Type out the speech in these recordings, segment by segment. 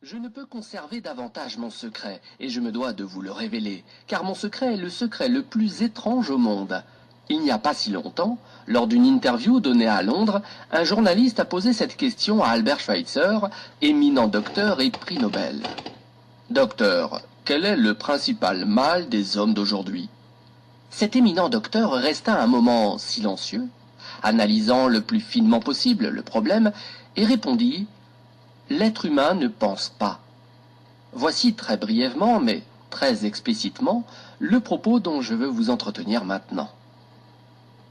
Je ne peux conserver davantage mon secret, et je me dois de vous le révéler, car mon secret est le secret le plus étrange au monde. Il n'y a pas si longtemps, lors d'une interview donnée à Londres, un journaliste a posé cette question à Albert Schweitzer, éminent docteur et prix Nobel. Docteur, quel est le principal mal des hommes d'aujourd'hui? Cet éminent docteur resta un moment silencieux, analysant le plus finement possible le problème, et répondit: l'être humain ne pense pas. Voici très brièvement, mais très explicitement, le propos dont je veux vous entretenir maintenant.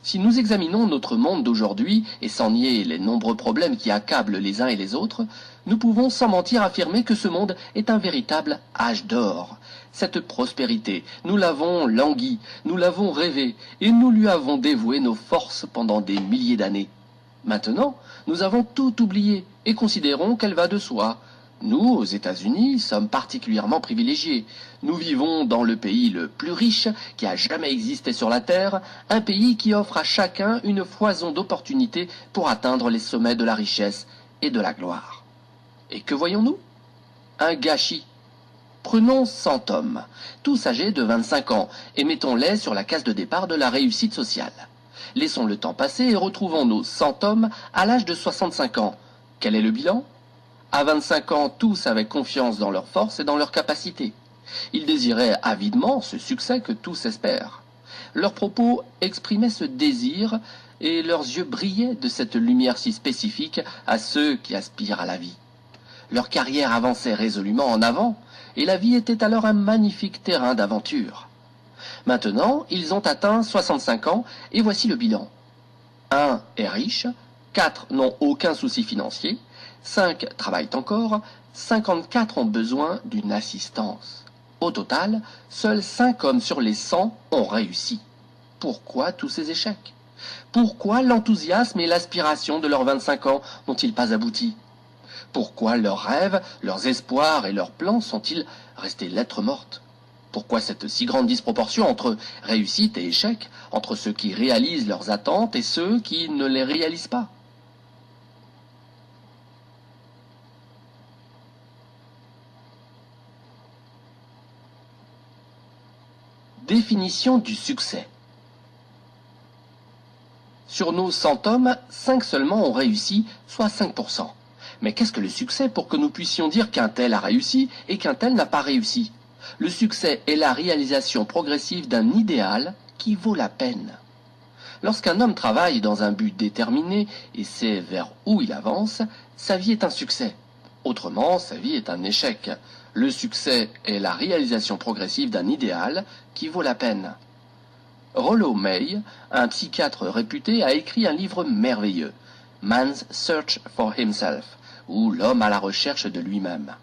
Si nous examinons notre monde d'aujourd'hui, et sans nier les nombreux problèmes qui accablent les uns et les autres, nous pouvons sans mentir affirmer que ce monde est un véritable âge d'or. Cette prospérité, nous l'avons languie, nous l'avons rêvée, et nous lui avons dévoué nos forces pendant des milliers d'années. Maintenant, nous avons tout oublié et considérons qu'elle va de soi. Nous, aux États-Unis, sommes particulièrement privilégiés. Nous vivons dans le pays le plus riche qui a jamais existé sur la Terre, un pays qui offre à chacun une foison d'opportunités pour atteindre les sommets de la richesse et de la gloire. Et que voyons-nous? Un gâchis. Prenons 100 hommes, tous âgés de 25 ans, et mettons-les sur la case de départ de la réussite sociale. Laissons le temps passer et retrouvons nos 100 hommes à l'âge de 65 ans. Quel est le bilan? À 25 ans, tous avaient confiance dans leurs forces et dans leurs capacités. Ils désiraient avidement ce succès que tous espèrent. Leurs propos exprimaient ce désir et leurs yeux brillaient de cette lumière si spécifique à ceux qui aspirent à la vie. Leur carrière avançait résolument en avant et la vie était alors un magnifique terrain d'aventure. Maintenant, ils ont atteint 65 ans et voici le bilan. 1 est riche, 4 n'ont aucun souci financier, 5 travaillent encore, 54 ont besoin d'une assistance. Au total, seuls 5 hommes sur les 100 ont réussi. Pourquoi tous ces échecs? Pourquoi l'enthousiasme et l'aspiration de leurs 25 ans n'ont-ils pas abouti? Pourquoi leurs rêves, leurs espoirs et leurs plans sont-ils restés lettres mortes? Pourquoi cette si grande disproportion entre réussite et échec, entre ceux qui réalisent leurs attentes et ceux qui ne les réalisent pas? Définition du succès. Sur nos 100 hommes, 5 seulement ont réussi, soit 5%. Mais qu'est-ce que le succès pour que nous puissions dire qu'un tel a réussi et qu'un tel n'a pas réussi? Le succès est la réalisation progressive d'un idéal qui vaut la peine. Lorsqu'un homme travaille dans un but déterminé et sait vers où il avance, sa vie est un succès. Autrement, sa vie est un échec. Le succès est la réalisation progressive d'un idéal qui vaut la peine. Rollo May, un psychiatre réputé, a écrit un livre merveilleux, Man's Search for Himself, ou L'homme à la recherche de lui-même.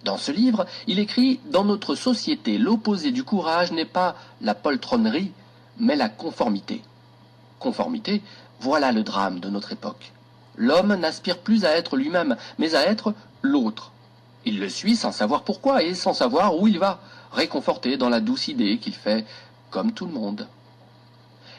Dans ce livre, il écrit: dans notre société, l'opposé du courage n'est pas la poltronnerie, mais la conformité. Conformité, voilà le drame de notre époque. L'homme n'aspire plus à être lui-même, mais à être l'autre. Il le suit sans savoir pourquoi et sans savoir où il va, réconforté dans la douce idée qu'il fait comme tout le monde.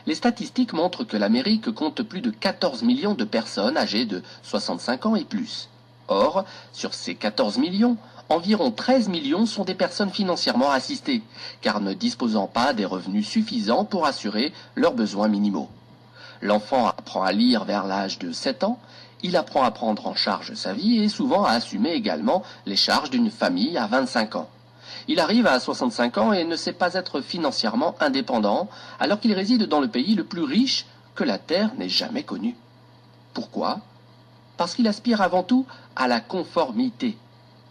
Les statistiques montrent que l'Amérique compte plus de 14 millions de personnes âgées de 65 ans et plus. Or, sur ces 14 millions, environ 13 millions sont des personnes financièrement assistées, car ne disposant pas des revenus suffisants pour assurer leurs besoins minimaux. L'enfant apprend à lire vers l'âge de 7 ans, il apprend à prendre en charge sa vie et souvent à assumer également les charges d'une famille à 25 ans. Il arrive à 65 ans et ne sait pas être financièrement indépendant, alors qu'il réside dans le pays le plus riche que la Terre n'ait jamais connu. Pourquoi? Parce qu'il aspire avant tout à la conformité.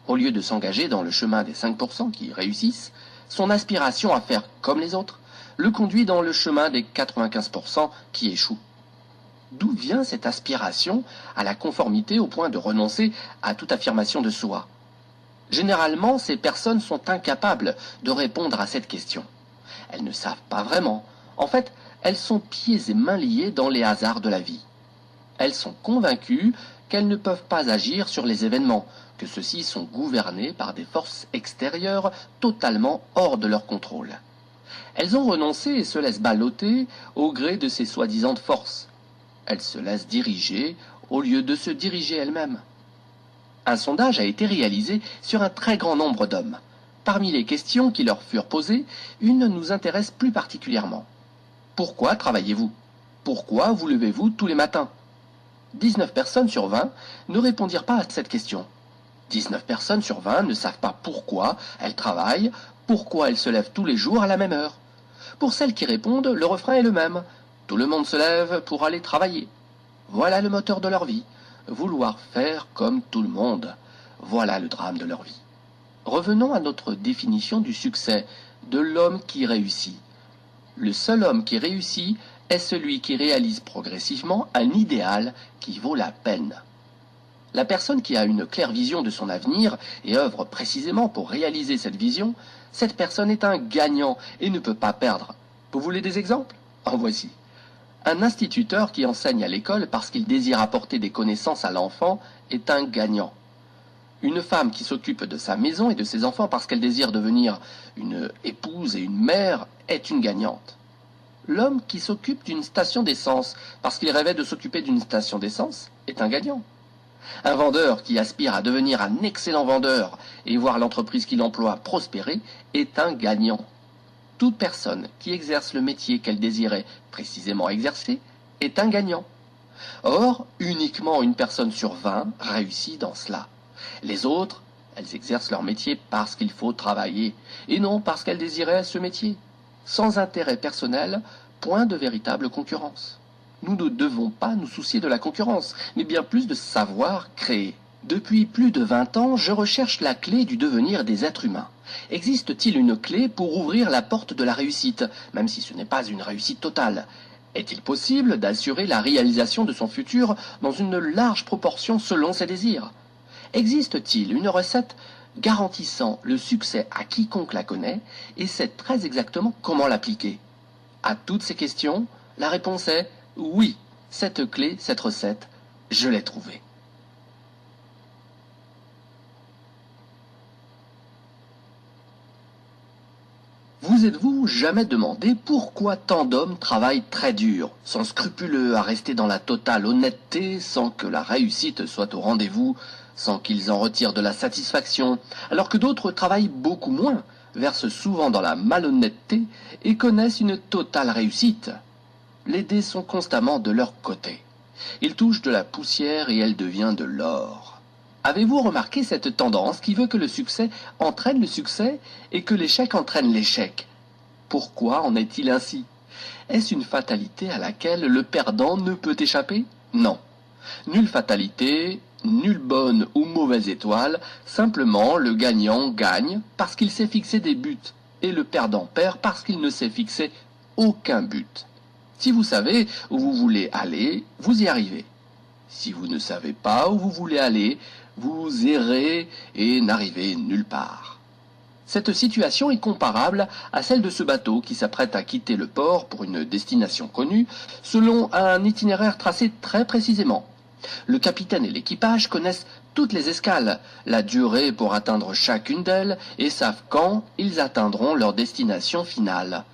Au lieu de s'engager dans le chemin des 5% qui réussissent, son aspiration à faire comme les autres le conduit dans le chemin des 95% qui échouent. D'où vient cette aspiration à la conformité au point de renoncer à toute affirmation de soi? Généralement, ces personnes sont incapables de répondre à cette question. Elles ne savent pas vraiment. En fait, elles sont pieds et mains liés dans les hasards de la vie. Elles sont convaincues qu'elles ne peuvent pas agir sur les événements, que ceux-ci sont gouvernés par des forces extérieures totalement hors de leur contrôle. Elles ont renoncé et se laissent balloter au gré de ces soi-disant forces. Elles se laissent diriger au lieu de se diriger elles-mêmes. Un sondage a été réalisé sur un très grand nombre d'hommes. Parmi les questions qui leur furent posées, une nous intéresse plus particulièrement. Pourquoi travaillez-vous? Pourquoi vous levez-vous tous les matins? 19 personnes sur 20 ne répondirent pas à cette question. 19 personnes sur 20 ne savent pas pourquoi elles travaillent, pourquoi elles se lèvent tous les jours à la même heure. Pour celles qui répondent, le refrain est le même. Tout le monde se lève pour aller travailler. Voilà le moteur de leur vie. Vouloir faire comme tout le monde. Voilà le drame de leur vie. Revenons à notre définition du succès, de l'homme qui réussit. Le seul homme qui réussit est celui qui réalise progressivement un idéal qui vaut la peine. La personne qui a une claire vision de son avenir et œuvre précisément pour réaliser cette vision, cette personne est un gagnant et ne peut pas perdre. Vous voulez des exemples? En voici. Un instituteur qui enseigne à l'école parce qu'il désire apporter des connaissances à l'enfant est un gagnant. Une femme qui s'occupe de sa maison et de ses enfants parce qu'elle désire devenir une épouse et une mère est une gagnante. L'homme qui s'occupe d'une station d'essence parce qu'il rêvait de s'occuper d'une station d'essence est un gagnant. Un vendeur qui aspire à devenir un excellent vendeur et voir l'entreprise qu'il emploie prospérer est un gagnant. Toute personne qui exerce le métier qu'elle désirait précisément exercer est un gagnant. Or, uniquement une personne sur 20 réussit dans cela. Les autres, elles exercent leur métier parce qu'il faut travailler, et non parce qu'elles désiraient ce métier. Sans intérêt personnel, point de véritable concurrence. Nous ne devons pas nous soucier de la concurrence, mais bien plus de savoir créer. Depuis plus de 20 ans, je recherche la clé du devenir des êtres humains. Existe-t-il une clé pour ouvrir la porte de la réussite, même si ce n'est pas une réussite totale? Est-il possible d'assurer la réalisation de son futur dans une large proportion selon ses désirs? Existe-t-il une recette garantissant le succès à quiconque la connaît et sait très exactement comment l'appliquer? À toutes ces questions, la réponse est oui, cette clé, cette recette, je l'ai trouvée. Vous êtes-vous jamais demandé pourquoi tant d'hommes travaillent très dur, sont scrupuleux à rester dans la totale honnêteté sans que la réussite soit au rendez-vous, sans qu'ils en retirent de la satisfaction, alors que d'autres travaillent beaucoup moins, versent souvent dans la malhonnêteté et connaissent une totale réussite? Les dés sont constamment de leur côté. Ils touchent de la poussière et elle devient de l'or. Avez-vous remarqué cette tendance qui veut que le succès entraîne le succès et que l'échec entraîne l'échec? Pourquoi en est-il ainsi? Est-ce une fatalité à laquelle le perdant ne peut échapper? Non. Nulle fatalité, nulle bonne ou mauvaise étoile, simplement le gagnant gagne parce qu'il s'est fixé des buts et le perdant perd parce qu'il ne s'est fixé aucun but. Si vous savez où vous voulez aller, vous y arrivez. Si vous ne savez pas où vous voulez aller, vous errez et n'arrivez nulle part. Cette situation est comparable à celle de ce bateau qui s'apprête à quitter le port pour une destination connue, selon un itinéraire tracé très précisément. Le capitaine et l'équipage connaissent toutes les escales, la durée pour atteindre chacune d'elles et savent quand ils atteindront leur destination finale.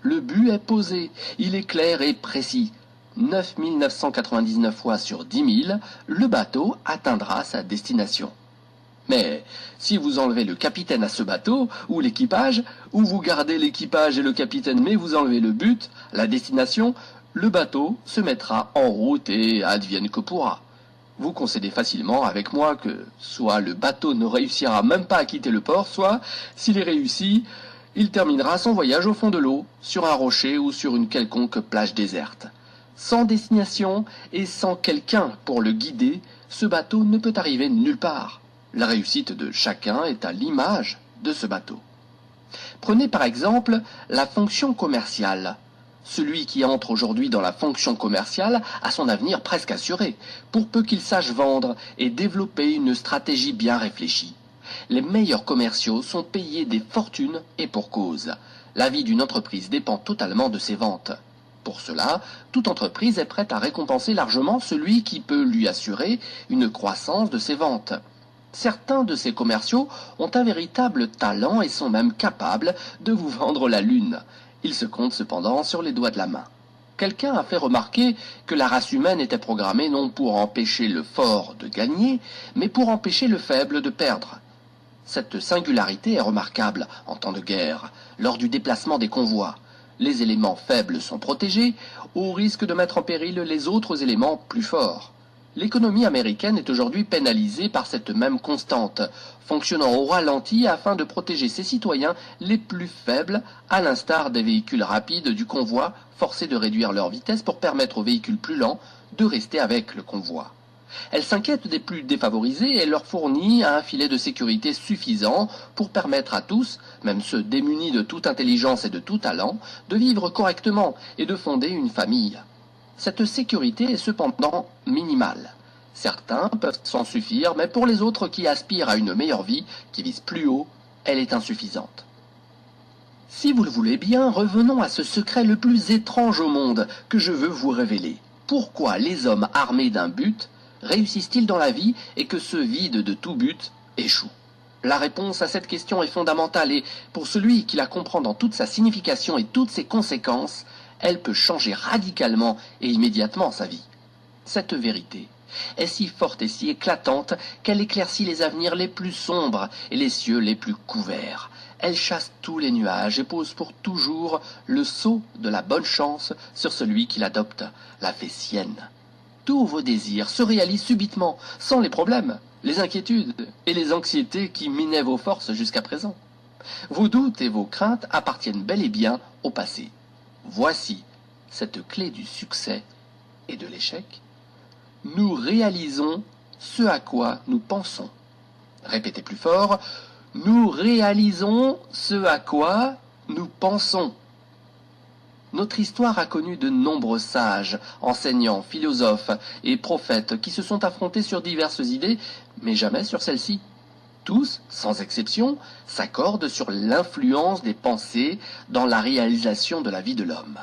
Le but est posé, il est clair et précis. 9 999 fois sur 10 000, le bateau atteindra sa destination. Mais si vous enlevez le capitaine à ce bateau, ou l'équipage, ou vous gardez l'équipage et le capitaine mais vous enlevez le but, la destination, le bateau se mettra en route et advienne que pourra. Vous concédez facilement avec moi que soit le bateau ne réussira même pas à quitter le port, soit, s'il est réussi, il terminera son voyage au fond de l'eau, sur un rocher ou sur une quelconque plage déserte. Sans destination et sans quelqu'un pour le guider, ce bateau ne peut arriver nulle part. La réussite de chacun est à l'image de ce bateau. Prenez par exemple la fonction commerciale. Celui qui entre aujourd'hui dans la fonction commerciale a son avenir presque assuré, pour peu qu'il sache vendre et développer une stratégie bien réfléchie. Les meilleurs commerciaux sont payés des fortunes et pour cause. La vie d'une entreprise dépend totalement de ses ventes. Pour cela, toute entreprise est prête à récompenser largement celui qui peut lui assurer une croissance de ses ventes. Certains de ces commerciaux ont un véritable talent et sont même capables de vous vendre la lune. Ils se comptent cependant sur les doigts de la main. Quelqu'un a fait remarquer que la race humaine était programmée non pour empêcher le fort de gagner, mais pour empêcher le faible de perdre. Cette singularité est remarquable en temps de guerre, lors du déplacement des convois. Les éléments faibles sont protégés, au risque de mettre en péril les autres éléments plus forts. L'économie américaine est aujourd'hui pénalisée par cette même constante, fonctionnant au ralenti afin de protéger ses citoyens les plus faibles, à l'instar des véhicules rapides du convoi, forcés de réduire leur vitesse pour permettre aux véhicules plus lents de rester avec le convoi. Elle s'inquiète des plus défavorisés et leur fournit un filet de sécurité suffisant pour permettre à tous, même ceux démunis de toute intelligence et de tout talent, de vivre correctement et de fonder une famille. Cette sécurité est cependant minimale. Certains peuvent s'en suffire, mais pour les autres qui aspirent à une meilleure vie, qui visent plus haut, elle est insuffisante. Si vous le voulez bien, revenons à ce secret le plus étrange au monde que je veux vous révéler. Pourquoi les hommes armés d'un but réussissent-ils dans la vie et que ceux vides de tout but échouent? La réponse à cette question est fondamentale et, pour celui qui la comprend dans toute sa signification et toutes ses conséquences, elle peut changer radicalement et immédiatement sa vie. Cette vérité est si forte et si éclatante qu'elle éclaircit les avenirs les plus sombres et les cieux les plus couverts. Elle chasse tous les nuages et pose pour toujours le sceau de la bonne chance sur celui qui l'adopte, la fait sienne. Tous vos désirs se réalisent subitement, sans les problèmes, les inquiétudes et les anxiétés qui minaient vos forces jusqu'à présent. Vos doutes et vos craintes appartiennent bel et bien au passé. Voici cette clé du succès et de l'échec. Nous réalisons ce à quoi nous pensons. Répétez plus fort. Nous réalisons ce à quoi nous pensons. Notre histoire a connu de nombreux sages, enseignants, philosophes et prophètes qui se sont affrontés sur diverses idées, mais jamais sur celle-ci. Tous, sans exception, s'accordent sur l'influence des pensées dans la réalisation de la vie de l'homme.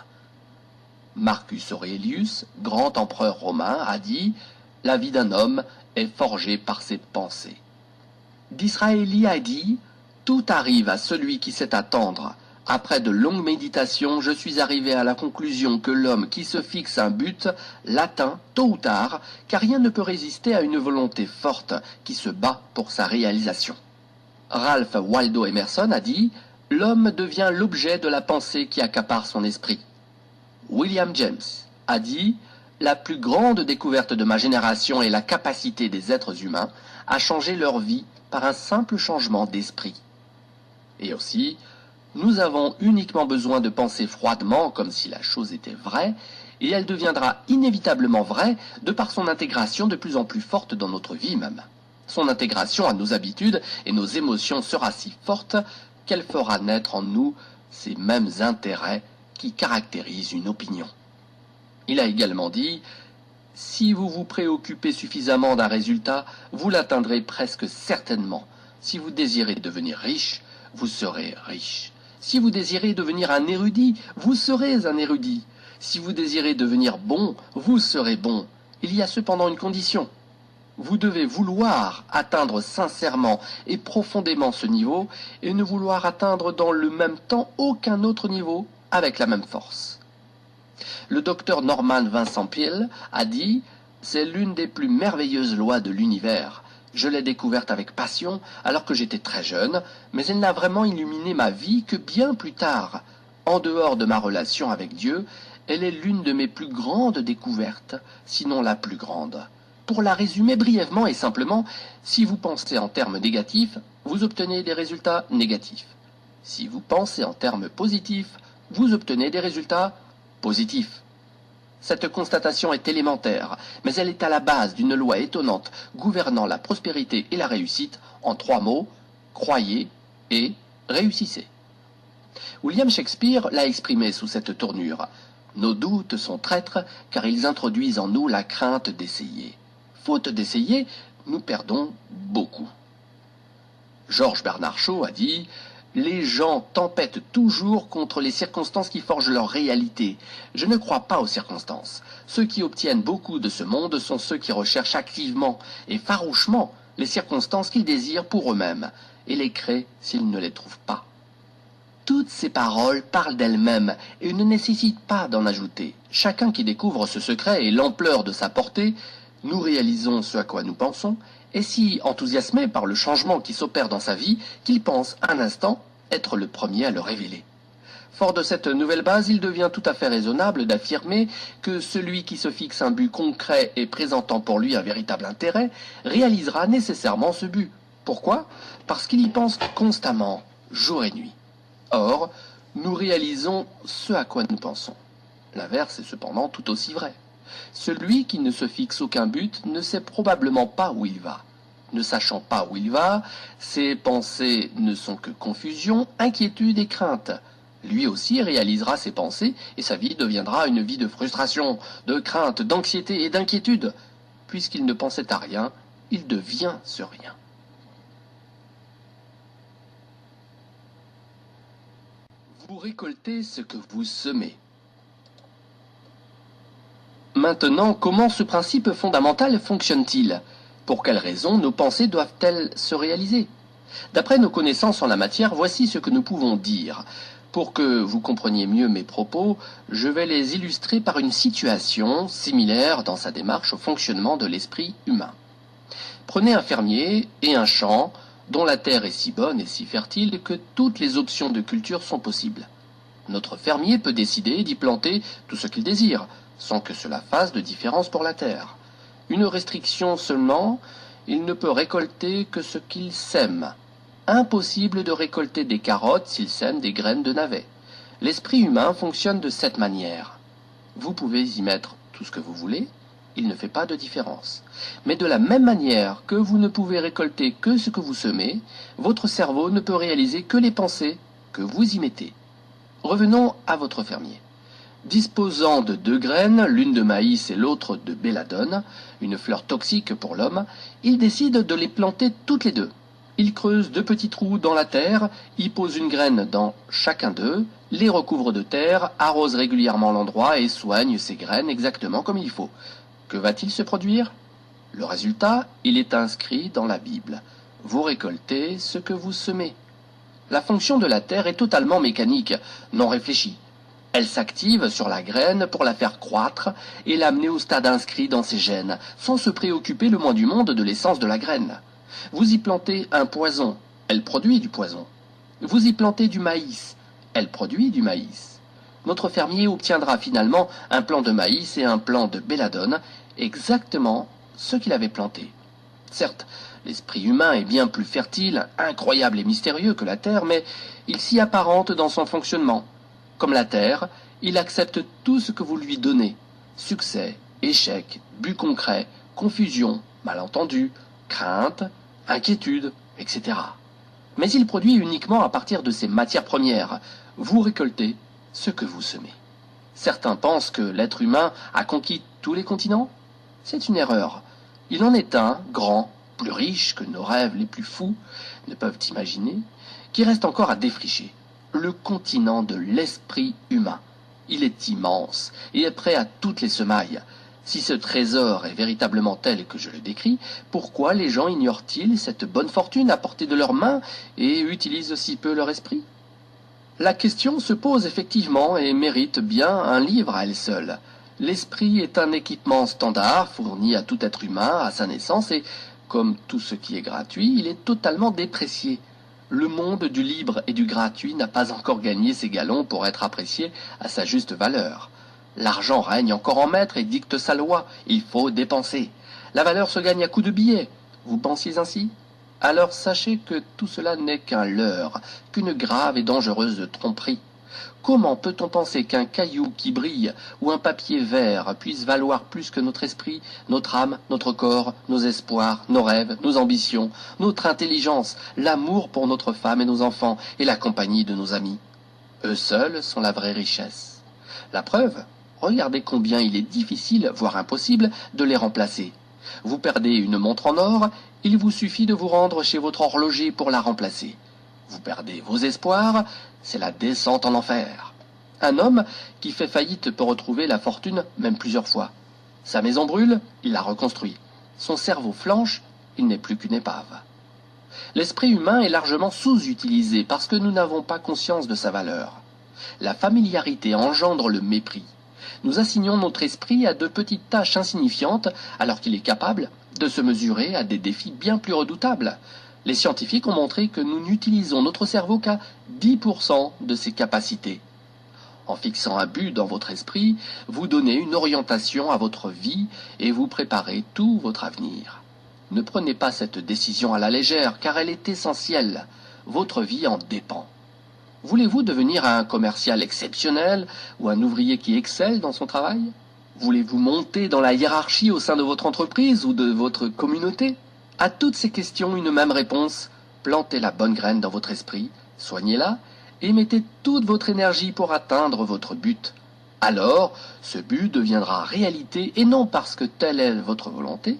Marcus Aurelius, grand empereur romain, a dit « La vie d'un homme est forgée par ses pensées ». Disraeli a dit « Tout arrive à celui qui sait attendre. Après de longues méditations, je suis arrivé à la conclusion que l'homme qui se fixe un but l'atteint tôt ou tard, car rien ne peut résister à une volonté forte qui se bat pour sa réalisation. » Ralph Waldo Emerson a dit « L'homme devient l'objet de la pensée qui accapare son esprit. » William James a dit « La plus grande découverte de ma génération est la capacité des êtres humains à changer leur vie par un simple changement d'esprit. » Et aussi, nous avons uniquement besoin de penser froidement comme si la chose était vraie, et elle deviendra inévitablement vraie de par son intégration de plus en plus forte dans notre vie même. Son intégration à nos habitudes et nos émotions sera si forte qu'elle fera naître en nous ces mêmes intérêts qui caractérisent une opinion. Il a également dit « Si vous vous préoccupez suffisamment d'un résultat, vous l'atteindrez presque certainement. Si vous désirez devenir riche, vous serez riche. Si vous désirez devenir un érudit, vous serez un érudit. Si vous désirez devenir bon, vous serez bon. Il y a cependant une condition. Vous devez vouloir atteindre sincèrement et profondément ce niveau et ne vouloir atteindre dans le même temps aucun autre niveau avec la même force. » Le docteur Norman Vincent Peale a dit « C'est l'une des plus merveilleuses lois de l'univers. Je l'ai découverte avec passion alors que j'étais très jeune, mais elle n'a vraiment illuminé ma vie que bien plus tard. En dehors de ma relation avec Dieu, elle est l'une de mes plus grandes découvertes, sinon la plus grande. Pour la résumer brièvement et simplement, si vous pensez en termes négatifs, vous obtenez des résultats négatifs. Si vous pensez en termes positifs, vous obtenez des résultats positifs. Cette constatation est élémentaire, mais elle est à la base d'une loi étonnante gouvernant la prospérité et la réussite en 3 mots, croyez et réussissez. William Shakespeare l'a exprimé sous cette tournure. Nos doutes sont traîtres car ils introduisent en nous la crainte d'essayer. Faute d'essayer, nous perdons beaucoup. Georges Bernard Shaw a dit « Les gens tempêtent toujours contre les circonstances qui forgent leur réalité. Je ne crois pas aux circonstances. Ceux qui obtiennent beaucoup de ce monde sont ceux qui recherchent activement et farouchement les circonstances qu'ils désirent pour eux-mêmes et les créent s'ils ne les trouvent pas. » Toutes ces paroles parlent d'elles-mêmes et ne nécessitent pas d'en ajouter. Chacun qui découvre ce secret et l'ampleur de sa portée, nous réalisons ce à quoi nous pensons, est si enthousiasmé par le changement qui s'opère dans sa vie qu'il pense un instant être le premier à le révéler. Fort de cette nouvelle base, il devient tout à fait raisonnable d'affirmer que celui qui se fixe un but concret et présentant pour lui un véritable intérêt réalisera nécessairement ce but. Pourquoi? Parce qu'il y pense constamment, jour et nuit. Or, nous réalisons ce à quoi nous pensons. L'inverse est cependant tout aussi vrai. Celui qui ne se fixe aucun but ne sait probablement pas où il va. Ne sachant pas où il va, ses pensées ne sont que confusion, inquiétude et crainte. Lui aussi réalisera ses pensées et sa vie deviendra une vie de frustration, de crainte, d'anxiété et d'inquiétude. Puisqu'il ne pensait à rien, il devient ce rien. Vous récoltez ce que vous semez. Maintenant, comment ce principe fondamental fonctionne-t-il? Pour quelles raisons nos pensées doivent-elles se réaliser? D'après nos connaissances en la matière, voici ce que nous pouvons dire. Pour que vous compreniez mieux mes propos, je vais les illustrer par une situation similaire dans sa démarche au fonctionnement de l'esprit humain. Prenez un fermier et un champ dont la terre est si bonne et si fertile que toutes les options de culture sont possibles. Notre fermier peut décider d'y planter tout ce qu'il désire, sans que cela fasse de différence pour la terre. Une restriction seulement, il ne peut récolter que ce qu'il sème. Impossible de récolter des carottes s'il sème des graines de navets. L'esprit humain fonctionne de cette manière. Vous pouvez y mettre tout ce que vous voulez, il ne fait pas de différence. Mais de la même manière que vous ne pouvez récolter que ce que vous semez, votre cerveau ne peut réaliser que les pensées que vous y mettez. Revenons à votre fermier. Disposant de 2 graines, l'une de maïs et l'autre de belladone, une fleur toxique pour l'homme, il décide de les planter toutes les 2. Il creuse 2 petits trous dans la terre, y pose une graine dans chacun d'eux, les recouvre de terre, arrose régulièrement l'endroit et soigne ces graines exactement comme il faut. Que va-t-il se produire? Le résultat, il est inscrit dans la Bible. Vous récoltez ce que vous semez. La fonction de la terre est totalement mécanique, non réfléchie. Elle s'active sur la graine pour la faire croître et l'amener au stade inscrit dans ses gènes, sans se préoccuper le moins du monde de l'essence de la graine. Vous y plantez un poison, elle produit du poison. Vous y plantez du maïs, elle produit du maïs. Notre fermier obtiendra finalement un plant de maïs et un plant de belladone, exactement ce qu'il avait planté. Certes, l'esprit humain est bien plus fertile, incroyable et mystérieux que la terre, mais il s'y apparente dans son fonctionnement. Comme la terre, il accepte tout ce que vous lui donnez. Succès, échec, but concret, confusion, malentendu, crainte, inquiétude, etc. Mais il produit uniquement à partir de ces matières premières. Vous récoltez ce que vous semez. Certains pensent que l'être humain a conquis tous les continents. C'est une erreur. Il en est un, grand, plus riche que nos rêves les plus fous ne peuvent imaginer, qui reste encore à défricher. Le continent de l'esprit humain. Il est immense et est prêt à toutes les semailles. Si ce trésor est véritablement tel que je le décris, pourquoi les gens ignorent-ils cette bonne fortune à portée de leurs mains et utilisent si peu leur esprit? La question se pose effectivement et mérite bien un livre à elle seule. L'esprit est un équipement standard fourni à tout être humain à sa naissance et, comme tout ce qui est gratuit, il est totalement déprécié. Le monde du libre et du gratuit n'a pas encore gagné ses galons pour être apprécié à sa juste valeur. L'argent règne encore en maître et dicte sa loi. Il faut dépenser. La valeur se gagne à coups de billets. Vous pensiez ainsi? Alors sachez que tout cela n'est qu'un leurre, qu'une grave et dangereuse tromperie. Comment peut-on penser qu'un caillou qui brille ou un papier vert puisse valoir plus que notre esprit, notre âme, notre corps, nos espoirs, nos rêves, nos ambitions, notre intelligence, l'amour pour notre femme et nos enfants et la compagnie de nos amis? Eux seuls sont la vraie richesse. La preuve, regardez combien il est difficile, voire impossible, de les remplacer. Vous perdez une montre en or, il vous suffit de vous rendre chez votre horloger pour la remplacer. Vous perdez vos espoirs, c'est la descente en enfer. Un homme qui fait faillite peut retrouver la fortune même plusieurs fois. Sa maison brûle, il la reconstruit. Son cerveau flanche, il n'est plus qu'une épave. L'esprit humain est largement sous-utilisé parce que nous n'avons pas conscience de sa valeur. La familiarité engendre le mépris. Nous assignons notre esprit à de petites tâches insignifiantes alors qu'il est capable de se mesurer à des défis bien plus redoutables. Les scientifiques ont montré que nous n'utilisons notre cerveau qu'à 10% de ses capacités. En fixant un but dans votre esprit, vous donnez une orientation à votre vie et vous préparez tout votre avenir. Ne prenez pas cette décision à la légère car elle est essentielle. Votre vie en dépend. Voulez-vous devenir un commercial exceptionnel ou un ouvrier qui excelle dans son travail? Voulez-vous monter dans la hiérarchie au sein de votre entreprise ou de votre communauté? À toutes ces questions, une même réponse. Plantez la bonne graine dans votre esprit, soignez-la et mettez toute votre énergie pour atteindre votre but. Alors, ce but deviendra réalité et non parce que telle est votre volonté,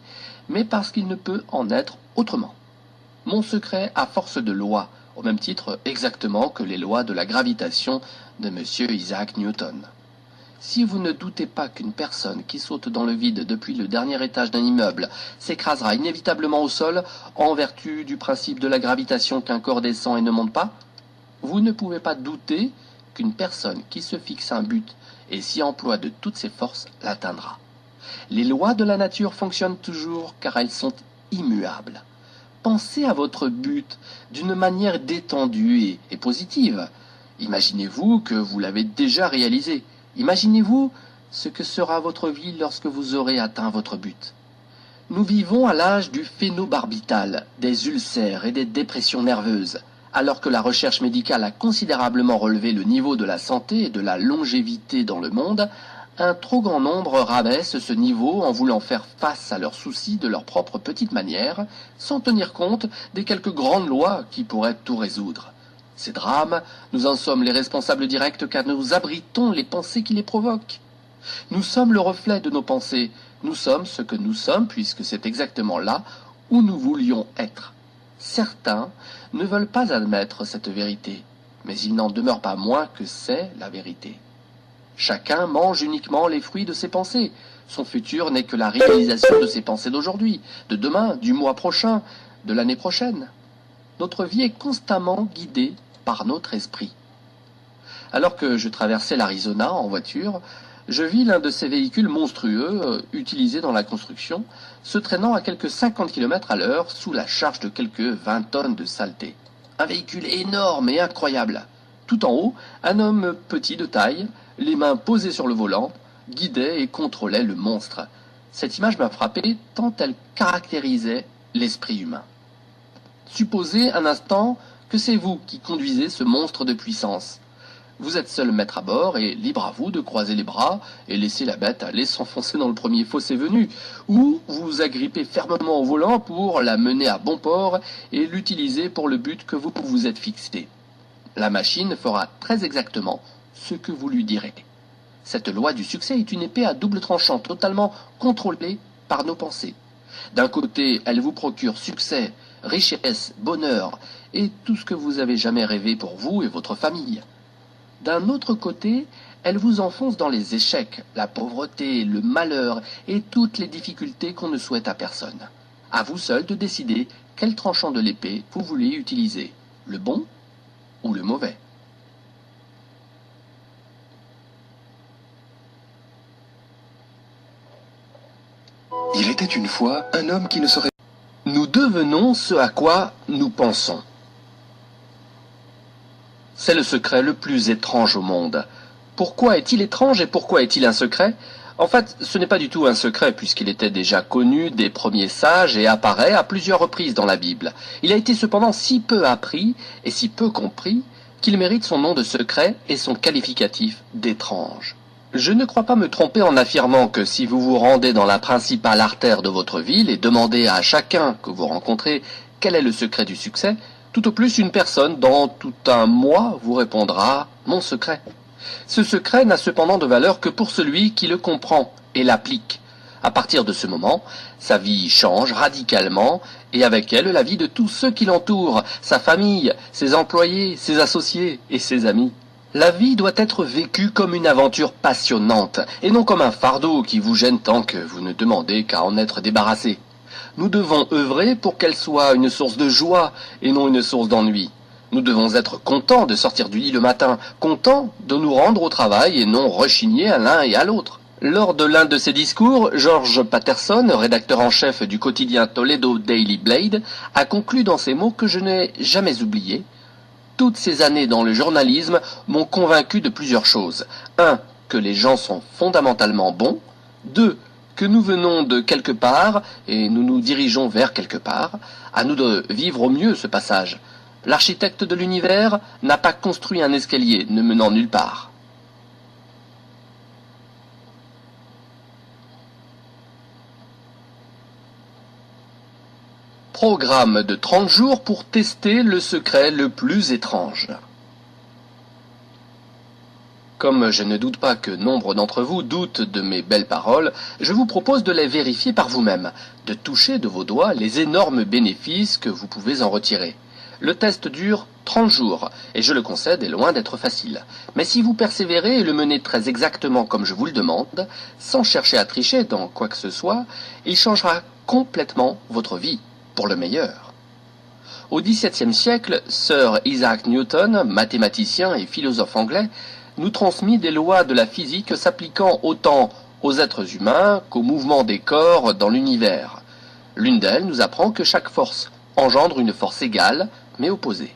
mais parce qu'il ne peut en être autrement. Mon secret à force de loi, au même titre exactement que les lois de la gravitation de M. Isaac Newton. Si vous ne doutez pas qu'une personne qui saute dans le vide depuis le dernier étage d'un immeuble s'écrasera inévitablement au sol en vertu du principe de la gravitation qu'un corps descend et ne monte pas, vous ne pouvez pas douter qu'une personne qui se fixe un but et s'y emploie de toutes ses forces l'atteindra. Les lois de la nature fonctionnent toujours car elles sont immuables. Pensez à votre but d'une manière détendue et positive. Imaginez-vous que vous l'avez déjà réalisé. Imaginez-vous ce que sera votre vie lorsque vous aurez atteint votre but. Nous vivons à l'âge du phénobarbital, des ulcères et des dépressions nerveuses. Alors que la recherche médicale a considérablement relevé le niveau de la santé et de la longévité dans le monde, un trop grand nombre rabaisse ce niveau en voulant faire face à leurs soucis de leur propre petite manière, sans tenir compte des quelques grandes lois qui pourraient tout résoudre. Ces drames, nous en sommes les responsables directs car nous abritons les pensées qui les provoquent. Nous sommes le reflet de nos pensées, nous sommes ce que nous sommes puisque c'est exactement là où nous voulions être. Certains ne veulent pas admettre cette vérité, mais il n'en demeure pas moins que c'est la vérité. Chacun mange uniquement les fruits de ses pensées. Son futur n'est que la réalisation de ses pensées d'aujourd'hui, de demain, du mois prochain, de l'année prochaine. Notre vie est constamment guidée par notre esprit. Alors que je traversais l'Arizona en voiture, je vis l'un de ces véhicules monstrueux utilisés dans la construction, se traînant à quelques 50 km à l'heure sous la charge de quelques 20 tonnes de saleté. Un véhicule énorme et incroyable. Tout en haut, un homme petit de taille, les mains posées sur le volant, guidait et contrôlait le monstre. Cette image m'a frappé tant elle caractérisait l'esprit humain. Supposez un instant que c'est vous qui conduisez ce monstre de puissance. Vous êtes seul maître à bord et libre à vous de croiser les bras et laisser la bête aller s'enfoncer dans le premier fossé venu, ou vous agrippez fermement au volant pour la mener à bon port et l'utiliser pour le but que vous vous êtes fixé. La machine fera très exactement ce que vous lui direz. Cette loi du succès est une épée à double tranchant totalement contrôlée par nos pensées. D'un côté, elle vous procure succès, richesse, bonheur et tout ce que vous avez jamais rêvé pour vous et votre famille. D'un autre côté, elle vous enfonce dans les échecs, la pauvreté, le malheur et toutes les difficultés qu'on ne souhaite à personne. À vous seul de décider quel tranchant de l'épée vous voulez utiliser, le bon ou le mauvais. Il était une fois un homme qui ne saurait... Nous devenons ce à quoi nous pensons. C'est le secret le plus étrange au monde. Pourquoi est-il étrange et pourquoi est-il un secret? En fait, ce n'est pas du tout un secret puisqu'il était déjà connu des premiers sages et apparaît à plusieurs reprises dans la Bible. Il a été cependant si peu appris et si peu compris qu'il mérite son nom de secret et son qualificatif d'étrange. Je ne crois pas me tromper en affirmant que si vous vous rendez dans la principale artère de votre ville et demandez à chacun que vous rencontrez quel est le secret du succès, tout au plus une personne dans tout un mois vous répondra « mon secret ». Ce secret n'a cependant de valeur que pour celui qui le comprend et l'applique. À partir de ce moment, sa vie change radicalement et avec elle la vie de tous ceux qui l'entourent, sa famille, ses employés, ses associés et ses amis. La vie doit être vécue comme une aventure passionnante et non comme un fardeau qui vous gêne tant que vous ne demandez qu'à en être débarrassé. Nous devons œuvrer pour qu'elle soit une source de joie et non une source d'ennui. Nous devons être contents de sortir du lit le matin, contents de nous rendre au travail et non rechigner à l'un et à l'autre. Lors de l'un de ses discours, George Patterson, rédacteur en chef du quotidien Toledo Daily Blade, a conclu dans ces mots que je n'ai jamais oublié. Toutes ces années dans le journalisme m'ont convaincu de plusieurs choses. 1. Que les gens sont fondamentalement bons. 2. Que nous venons de quelque part et nous nous dirigeons vers quelque part. À nous de vivre au mieux ce passage. L'architecte de l'univers n'a pas construit un escalier ne menant nulle part. Programme de 30 jours pour tester le secret le plus étrange. Comme je ne doute pas que nombre d'entre vous doutent de mes belles paroles, je vous propose de les vérifier par vous-même, de toucher de vos doigts les énormes bénéfices que vous pouvez en retirer. Le test dure 30 jours, et je le concède, est loin d'être facile. Mais si vous persévérez et le menez très exactement comme je vous le demande, sans chercher à tricher dans quoi que ce soit, il changera complètement votre vie, pour le meilleur. Au XVIIe siècle, Sir Isaac Newton, mathématicien et philosophe anglais, nous transmit des lois de la physique s'appliquant autant aux êtres humains qu'aux mouvements des corps dans l'univers. L'une d'elles nous apprend que chaque force engendre une force égale, mais opposée.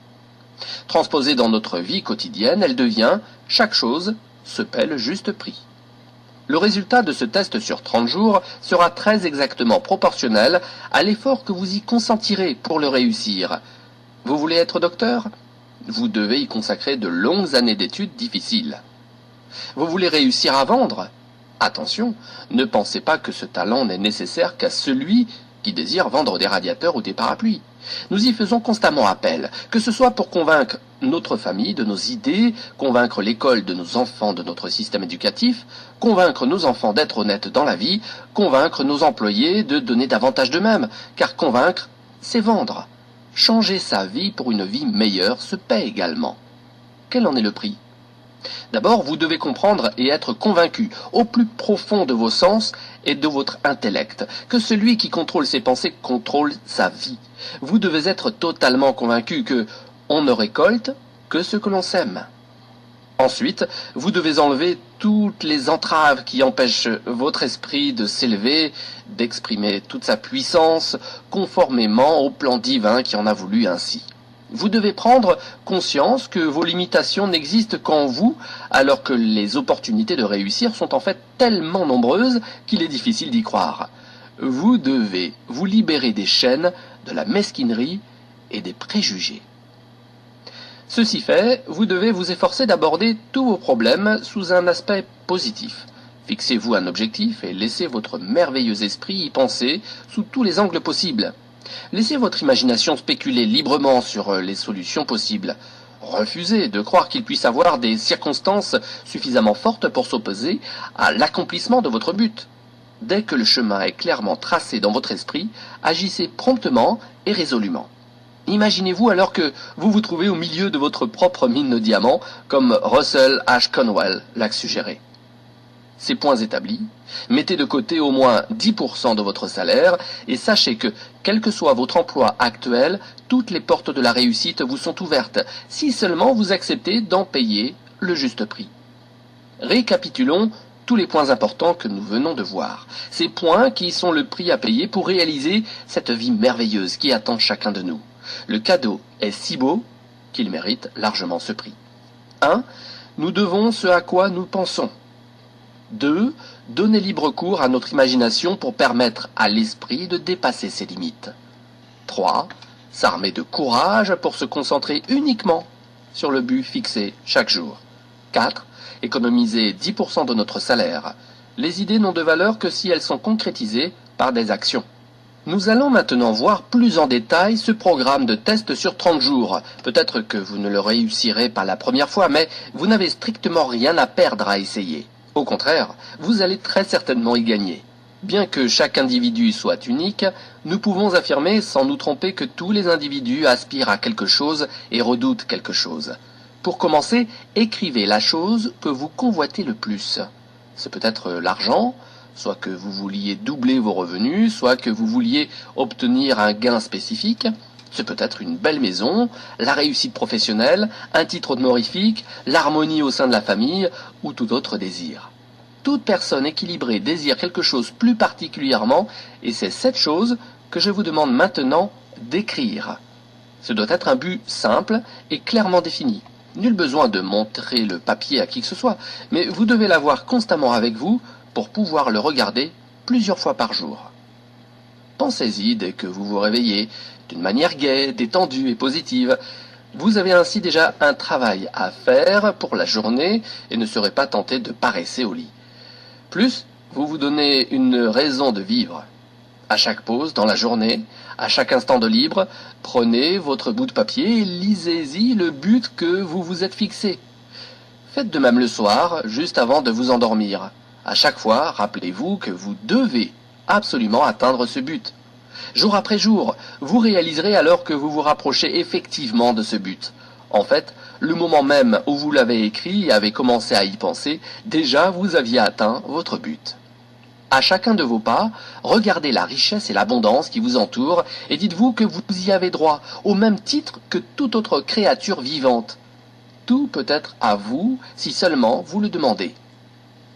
Transposée dans notre vie quotidienne, elle devient « chaque chose se paie le juste prix ». Le résultat de ce test sur 30 jours sera très exactement proportionnel à l'effort que vous y consentirez pour le réussir. Vous voulez être docteur ? Vous devez y consacrer de longues années d'études difficiles. Vous voulez réussir à vendre ? Attention, ne pensez pas que ce talent n'est nécessaire qu'à celui qui désire vendre des radiateurs ou des parapluies. Nous y faisons constamment appel, que ce soit pour convaincre notre famille de nos idées, convaincre l'école de nos enfants de notre système éducatif, convaincre nos enfants d'être honnêtes dans la vie, convaincre nos employés de donner davantage d'eux-mêmes, car convaincre, c'est vendre. Changer sa vie pour une vie meilleure se paie également. Quel en est le prix ? D'abord, vous devez comprendre et être convaincu, au plus profond de vos sens et de votre intellect, que celui qui contrôle ses pensées contrôle sa vie. Vous devez être totalement convaincu que on ne récolte que ce que l'on sème. Ensuite, vous devez enlever toutes les entraves qui empêchent votre esprit de s'élever, d'exprimer toute sa puissance, conformément au plan divin qui en a voulu ainsi. Vous devez prendre conscience que vos limitations n'existent qu'en vous, alors que les opportunités de réussir sont en fait tellement nombreuses qu'il est difficile d'y croire. Vous devez vous libérer des chaînes, de la mesquinerie et des préjugés. Ceci fait, vous devez vous efforcer d'aborder tous vos problèmes sous un aspect positif. Fixez-vous un objectif et laissez votre merveilleux esprit y penser sous tous les angles possibles. Laissez votre imagination spéculer librement sur les solutions possibles. Refusez de croire qu'il puisse avoir des circonstances suffisamment fortes pour s'opposer à l'accomplissement de votre but. Dès que le chemin est clairement tracé dans votre esprit, agissez promptement et résolument. Imaginez-vous alors que vous vous trouvez au milieu de votre propre mine de diamants, comme Russell H. Conwell l'a suggéré. Ces points établis, mettez de côté au moins 10% de votre salaire et sachez que, quel que soit votre emploi actuel, toutes les portes de la réussite vous sont ouvertes, si seulement vous acceptez d'en payer le juste prix. Récapitulons tous les points importants que nous venons de voir. Ces points qui sont le prix à payer pour réaliser cette vie merveilleuse qui attend chacun de nous. Le cadeau est si beau qu'il mérite largement ce prix. 1. Nous devons ce à quoi nous pensons. 2. Donner libre cours à notre imagination pour permettre à l'esprit de dépasser ses limites. 3. S'armer de courage pour se concentrer uniquement sur le but fixé chaque jour. 4. Économiser 10% de notre salaire. Les idées n'ont de valeur que si elles sont concrétisées par des actions. Nous allons maintenant voir plus en détail ce programme de test sur 30 jours. Peut-être que vous ne le réussirez pas la première fois, mais vous n'avez strictement rien à perdre à essayer. Au contraire, vous allez très certainement y gagner. Bien que chaque individu soit unique, nous pouvons affirmer sans nous tromper que tous les individus aspirent à quelque chose et redoutent quelque chose. Pour commencer, écrivez la chose que vous convoitez le plus. C'est peut-être l'argent, soit que vous vouliez doubler vos revenus, soit que vous vouliez obtenir un gain spécifique. Ce peut être une belle maison, la réussite professionnelle, un titre honorifique, l'harmonie au sein de la famille ou tout autre désir. Toute personne équilibrée désire quelque chose plus particulièrement et c'est cette chose que je vous demande maintenant d'écrire. Ce doit être un but simple et clairement défini. Nul besoin de montrer le papier à qui que ce soit, mais vous devez l'avoir constamment avec vous pour pouvoir le regarder plusieurs fois par jour. Pensez-y dès que vous vous réveillez, d'une manière gaie, détendue et positive. Vous avez ainsi déjà un travail à faire pour la journée et ne serez pas tenté de paresser au lit. Plus, vous vous donnez une raison de vivre. À chaque pause dans la journée, à chaque instant de libre, prenez votre bout de papier et lisez-y le but que vous vous êtes fixé. Faites de même le soir, juste avant de vous endormir. À chaque fois, rappelez-vous que vous devez absolument atteindre ce but. Jour après jour, vous réaliserez alors que vous vous rapprochez effectivement de ce but. En fait, le moment même où vous l'avez écrit et avez commencé à y penser, déjà vous aviez atteint votre but. À chacun de vos pas, regardez la richesse et l'abondance qui vous entourent et dites-vous que vous y avez droit, au même titre que toute autre créature vivante. Tout peut être à vous si seulement vous le demandez.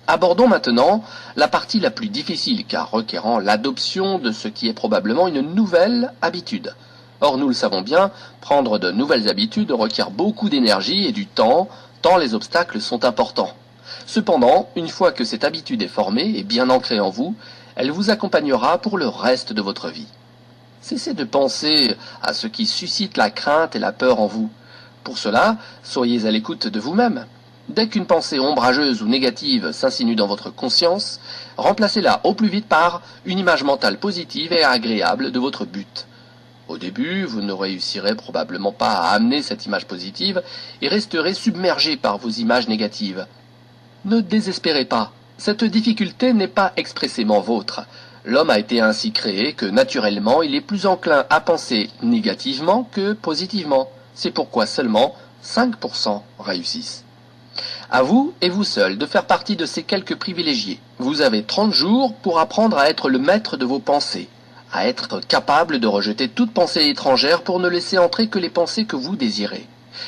Abordons maintenant la partie la plus difficile car requérant l'adoption de ce qui est probablement une nouvelle habitude. Or, nous le savons bien, prendre de nouvelles habitudes requiert beaucoup d'énergie et du temps, tant les obstacles sont importants. Cependant, une fois que cette habitude est formée et bien ancrée en vous, elle vous accompagnera pour le reste de votre vie. Cessez de penser à ce qui suscite la crainte et la peur en vous. Pour cela, soyez à l'écoute de vous-même. Dès qu'une pensée ombrageuse ou négative s'insinue dans votre conscience, remplacez-la au plus vite par une image mentale positive et agréable de votre but. Au début, vous ne réussirez probablement pas à amener cette image positive et resterez submergé par vos images négatives. Ne désespérez pas, cette difficulté n'est pas expressément vôtre. L'homme a été ainsi créé que naturellement il est plus enclin à penser négativement que positivement. C'est pourquoi seulement 5% réussissent. À vous et vous seul de faire partie de ces quelques privilégiés. Vous avez 30 jours pour apprendre à être le maître de vos pensées, à être capable de rejeter toute pensée étrangère pour ne laisser entrer que les pensées que vous désirez.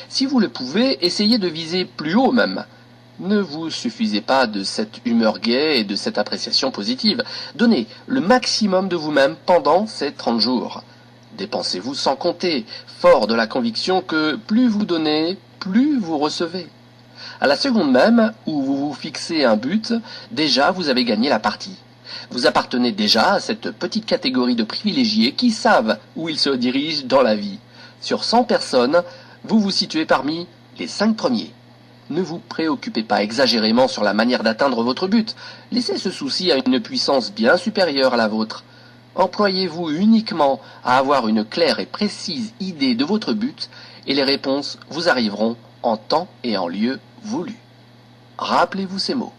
Si vous le pouvez, essayez de viser plus haut même. Ne vous suffisez pas de cette humeur gaie et de cette appréciation positive. Donnez le maximum de vous-même pendant ces 30 jours. Dépensez-vous sans compter, fort de la conviction que plus vous donnez, plus vous recevez. À la seconde même où vous vous fixez un but, déjà vous avez gagné la partie. Vous appartenez déjà à cette petite catégorie de privilégiés qui savent où ils se dirigent dans la vie. Sur 100 personnes, vous vous situez parmi les 5 premiers. Ne vous préoccupez pas exagérément sur la manière d'atteindre votre but. Laissez ce souci à une puissance bien supérieure à la vôtre. Employez-vous uniquement à avoir une claire et précise idée de votre but et les réponses vous arriveront en temps et en lieu voulu. Rappelez-vous ces mots.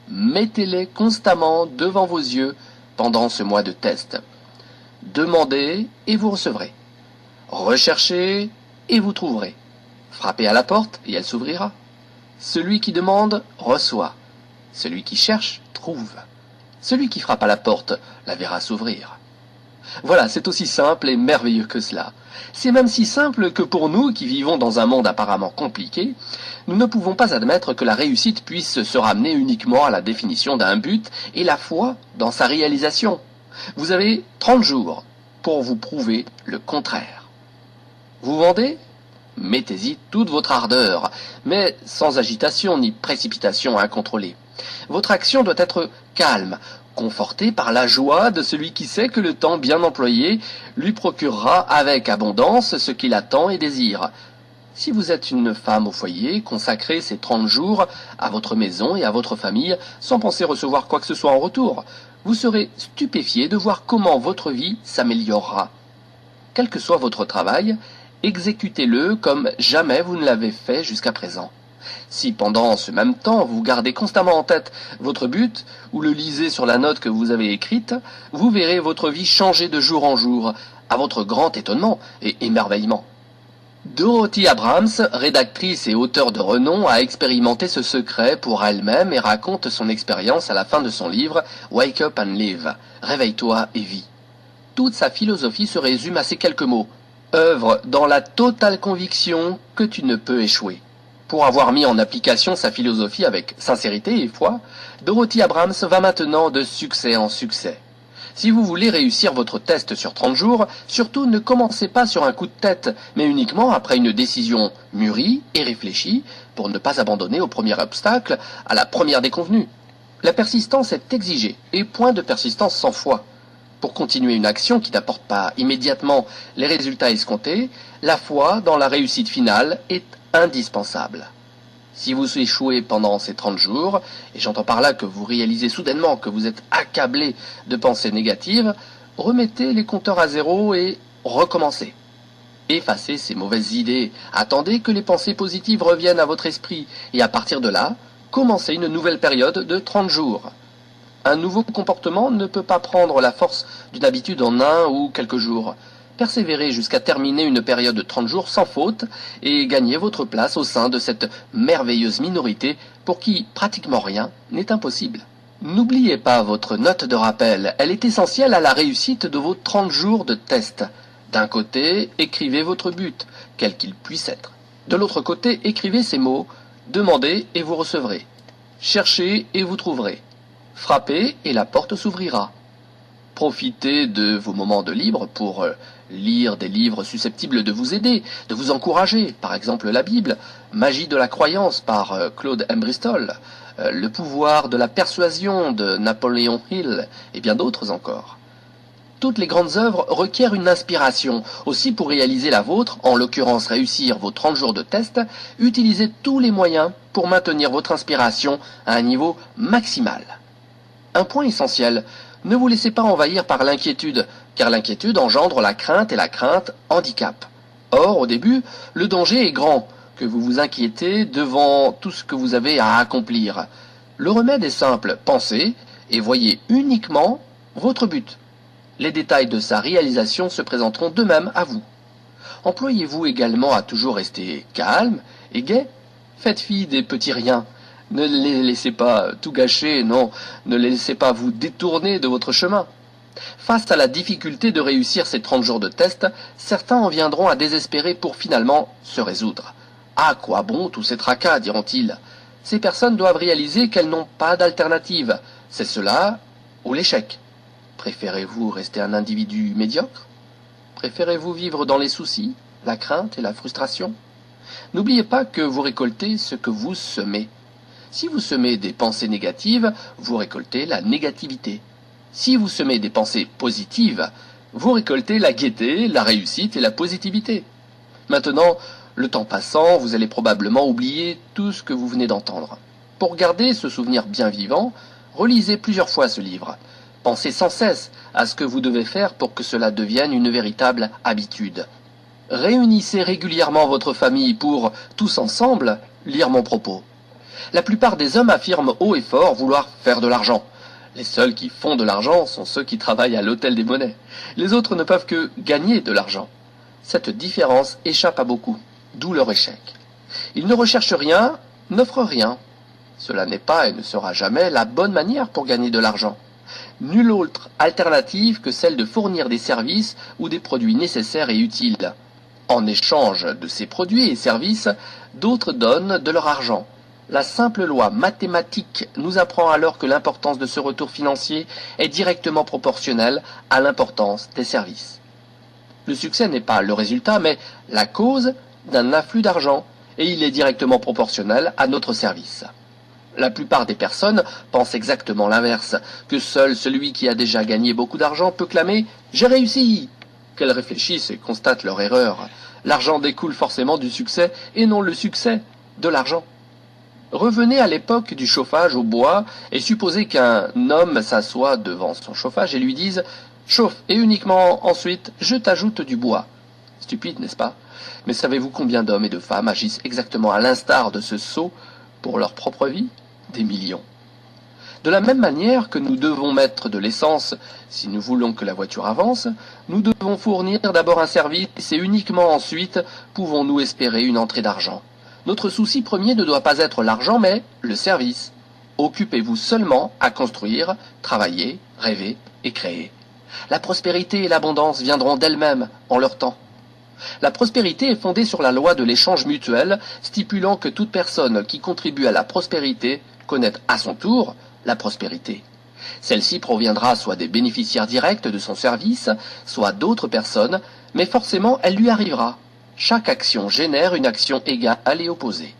Mettez-les constamment devant vos yeux pendant ce mois de test. Demandez et vous recevrez. Recherchez et vous trouverez. Frappez à la porte et elle s'ouvrira. Celui qui demande reçoit. Celui qui cherche trouve. Celui qui frappe à la porte la verra s'ouvrir. Voilà, c'est aussi simple et merveilleux que cela. C'est même si simple que pour nous qui vivons dans un monde apparemment compliqué, nous ne pouvons pas admettre que la réussite puisse se ramener uniquement à la définition d'un but et la foi dans sa réalisation. Vous avez 30 jours pour vous prouver le contraire. Vous vendez ? Mettez-y toute votre ardeur, mais sans agitation ni précipitation incontrôlée. Votre action doit être calme, confortée par la joie de celui qui sait que le temps bien employé lui procurera avec abondance ce qu'il attend et désire. Si vous êtes une femme au foyer, consacrez ces 30 jours à votre maison et à votre famille sans penser recevoir quoi que ce soit en retour. Vous serez stupéfié de voir comment votre vie s'améliorera. Quel que soit votre travail, exécutez-le comme jamais vous ne l'avez fait jusqu'à présent. Si pendant ce même temps vous gardez constamment en tête votre but ou le lisez sur la note que vous avez écrite, vous verrez votre vie changer de jour en jour, à votre grand étonnement et émerveillement. Dorothy Abrams, rédactrice et auteure de renom, a expérimenté ce secret pour elle-même et raconte son expérience à la fin de son livre Wake Up and Live, Réveille-toi et vis. Toute sa philosophie se résume à ces quelques mots. Œuvre dans la totale conviction que tu ne peux échouer. Pour avoir mis en application sa philosophie avec sincérité et foi, Dorothy Abrams va maintenant de succès en succès. Si vous voulez réussir votre test sur 30 jours, surtout ne commencez pas sur un coup de tête, mais uniquement après une décision mûrie et réfléchie pour ne pas abandonner au premier obstacle, à la première déconvenue. La persistance est exigée, et point de persistance sans foi. Pour continuer une action qui n'apporte pas immédiatement les résultats escomptés, la foi dans la réussite finale est indispensable. Si vous échouez pendant ces 30 jours, et j'entends par là que vous réalisez soudainement que vous êtes accablé de pensées négatives, remettez les compteurs à zéro et recommencez. Effacez ces mauvaises idées, attendez que les pensées positives reviennent à votre esprit, et à partir de là, commencez une nouvelle période de 30 jours. Un nouveau comportement ne peut pas prendre la force d'une habitude en un ou quelques jours. Persévérez jusqu'à terminer une période de 30 jours sans faute et gagnez votre place au sein de cette merveilleuse minorité pour qui pratiquement rien n'est impossible. N'oubliez pas votre note de rappel, elle est essentielle à la réussite de vos 30 jours de test. D'un côté, écrivez votre but, quel qu'il puisse être. De l'autre côté, écrivez ces mots, demandez et vous recevrez. Cherchez et vous trouverez. Frappez et la porte s'ouvrira. Profitez de vos moments de libre pour lire des livres susceptibles de vous aider, de vous encourager, par exemple la Bible, Magie de la croyance par Claude M. Bristol, Le pouvoir de la persuasion de Napoléon Hill et bien d'autres encore. Toutes les grandes œuvres requièrent une inspiration. Aussi, pour réaliser la vôtre, en l'occurrence réussir vos 30 jours de test, utilisez tous les moyens pour maintenir votre inspiration à un niveau maximal. Un point essentiel, ne vous laissez pas envahir par l'inquiétude, car l'inquiétude engendre la crainte et la crainte handicap. Or, au début, le danger est grand, que vous vous inquiétez devant tout ce que vous avez à accomplir. Le remède est simple, pensez et voyez uniquement votre but. Les détails de sa réalisation se présenteront d'eux-mêmes à vous. Employez-vous également à toujours rester calme et gai. Faites fi des petits riens. Ne les laissez pas tout gâcher, non, ne les laissez pas vous détourner de votre chemin. Face à la difficulté de réussir ces 30 jours de test, certains en viendront à désespérer pour finalement se résoudre. À quoi bon tous ces tracas, diront-ils. Ces personnes doivent réaliser qu'elles n'ont pas d'alternative. C'est cela ou l'échec. Préférez-vous rester un individu médiocre? Préférez-vous vivre dans les soucis, la crainte et la frustration? N'oubliez pas que vous récoltez ce que vous semez. Si vous semez des pensées négatives, vous récoltez la négativité. Si vous semez des pensées positives, vous récoltez la gaieté, la réussite et la positivité. Maintenant, le temps passant, vous allez probablement oublier tout ce que vous venez d'entendre. Pour garder ce souvenir bien vivant, relisez plusieurs fois ce livre. Pensez sans cesse à ce que vous devez faire pour que cela devienne une véritable habitude. Réunissez régulièrement votre famille pour, tous ensemble, lire mon propos. La plupart des hommes affirment haut et fort vouloir faire de l'argent. Les seuls qui font de l'argent sont ceux qui travaillent à l'hôtel des monnaies. Les autres ne peuvent que gagner de l'argent. Cette différence échappe à beaucoup, d'où leur échec. Ils ne recherchent rien, n'offrent rien. Cela n'est pas et ne sera jamais la bonne manière pour gagner de l'argent. Nulle autre alternative que celle de fournir des services ou des produits nécessaires et utiles. En échange de ces produits et services, d'autres donnent de leur argent. La simple loi mathématique nous apprend alors que l'importance de ce retour financier est directement proportionnelle à l'importance des services. Le succès n'est pas le résultat, mais la cause d'un afflux d'argent, et il est directement proportionnel à notre service. La plupart des personnes pensent exactement l'inverse, que seul celui qui a déjà gagné beaucoup d'argent peut clamer « j'ai réussi ». Qu'elles réfléchissent et constatent leur erreur. L'argent découle forcément du succès et non le succès de l'argent. Revenez à l'époque du chauffage au bois et supposez qu'un homme s'assoit devant son chauffage et lui dise « chauffe et uniquement ensuite je t'ajoute du bois ». Stupide, n'est-ce pas? Mais savez-vous combien d'hommes et de femmes agissent exactement à l'instar de ce sot pour leur propre vie? Des millions. De la même manière que nous devons mettre de l'essence si nous voulons que la voiture avance, nous devons fournir d'abord un service et uniquement ensuite pouvons-nous espérer une entrée d'argent. Notre souci premier ne doit pas être l'argent mais le service. Occupez-vous seulement à construire, travailler, rêver et créer. La prospérité et l'abondance viendront d'elles-mêmes en leur temps. La prospérité est fondée sur la loi de l'échange mutuel, stipulant que toute personne qui contribue à la prospérité connaît à son tour la prospérité. Celle-ci proviendra soit des bénéficiaires directs de son service, soit d'autres personnes, mais forcément elle lui arrivera. Chaque action génère une action égale et opposée.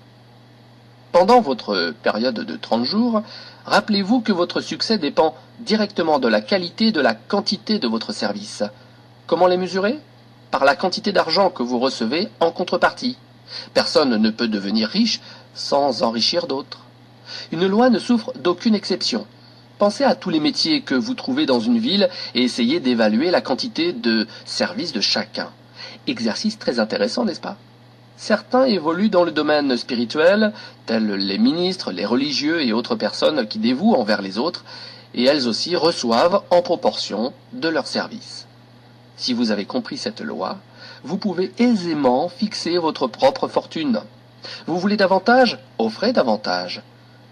Pendant votre période de 30 jours, rappelez-vous que votre succès dépend directement de la qualité et de la quantité de votre service. Comment les mesurer ? Par la quantité d'argent que vous recevez en contrepartie. Personne ne peut devenir riche sans enrichir d'autres. Une loi ne souffre d'aucune exception. Pensez à tous les métiers que vous trouvez dans une ville et essayez d'évaluer la quantité de services de chacun. Exercice très intéressant, n'est-ce pas ? Certains évoluent dans le domaine spirituel, tels les ministres, les religieux et autres personnes qui dévouent envers les autres, et elles aussi reçoivent en proportion de leurs services. Si vous avez compris cette loi, vous pouvez aisément fixer votre propre fortune. Vous voulez davantage ? Offrez davantage.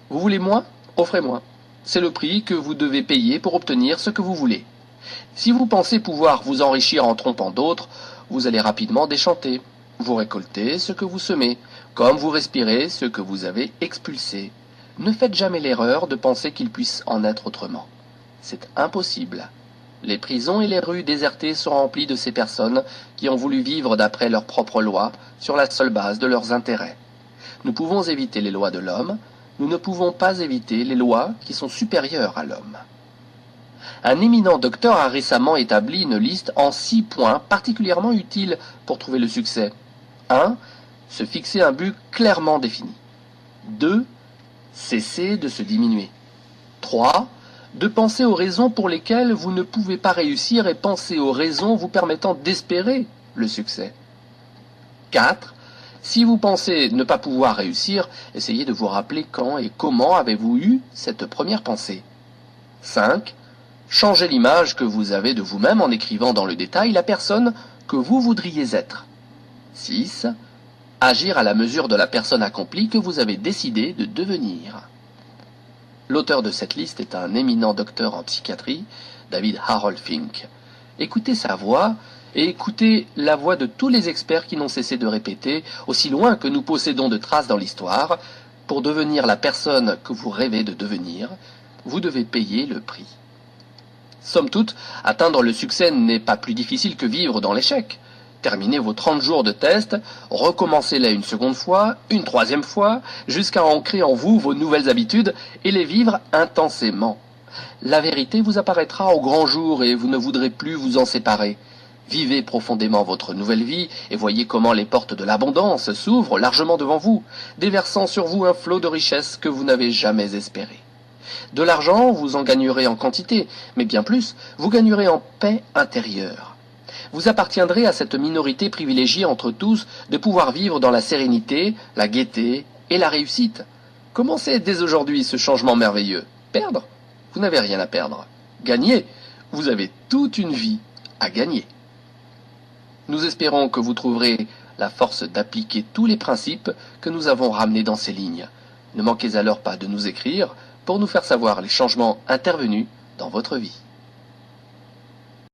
Vous voulez moins ? Offrez moins. C'est le prix que vous devez payer pour obtenir ce que vous voulez. Si vous pensez pouvoir vous enrichir en trompant d'autres, vous allez rapidement déchanter. Vous récoltez ce que vous semez, comme vous respirez ce que vous avez expulsé. Ne faites jamais l'erreur de penser qu'il puisse en être autrement. C'est impossible. Les prisons et les rues désertées sont remplies de ces personnes qui ont voulu vivre d'après leurs propres lois, sur la seule base de leurs intérêts. Nous pouvons éviter les lois de l'homme, nous ne pouvons pas éviter les lois qui sont supérieures à l'homme. Un éminent docteur a récemment établi une liste en 6 points particulièrement utiles pour trouver le succès. 1. Se fixer un but clairement défini. 2. Cesser de se diminuer. 3. De penser aux raisons pour lesquelles vous ne pouvez pas réussir et penser aux raisons vous permettant d'espérer le succès. 4. Si vous pensez ne pas pouvoir réussir, essayez de vous rappeler quand et comment avez-vous eu cette première pensée. 5. Changez l'image que vous avez de vous-même en écrivant dans le détail la personne que vous voudriez être. 6. Agir à la mesure de la personne accomplie que vous avez décidé de devenir. L'auteur de cette liste est un éminent docteur en psychiatrie, David Harold Fink. Écoutez sa voix et écoutez la voix de tous les experts qui n'ont cessé de répéter, aussi loin que nous possédons de traces dans l'histoire, pour devenir la personne que vous rêvez de devenir, vous devez payer le prix. Somme toute, atteindre le succès n'est pas plus difficile que vivre dans l'échec. Terminez vos 30 jours de test, recommencez-les une seconde fois, une troisième fois, jusqu'à ancrer en vous vos nouvelles habitudes et les vivre intensément. La vérité vous apparaîtra au grand jour et vous ne voudrez plus vous en séparer. Vivez profondément votre nouvelle vie et voyez comment les portes de l'abondance s'ouvrent largement devant vous, déversant sur vous un flot de richesses que vous n'avez jamais espéré. De l'argent, vous en gagnerez en quantité, mais bien plus, vous gagnerez en paix intérieure. Vous appartiendrez à cette minorité privilégiée entre tous de pouvoir vivre dans la sérénité, la gaieté et la réussite. Commencez dès aujourd'hui ce changement merveilleux. Perdre ? Vous n'avez rien à perdre. Gagner ? Vous avez toute une vie à gagner. Nous espérons que vous trouverez la force d'appliquer tous les principes que nous avons ramenés dans ces lignes. Ne manquez alors pas de nous écrire pour nous faire savoir les changements intervenus dans votre vie.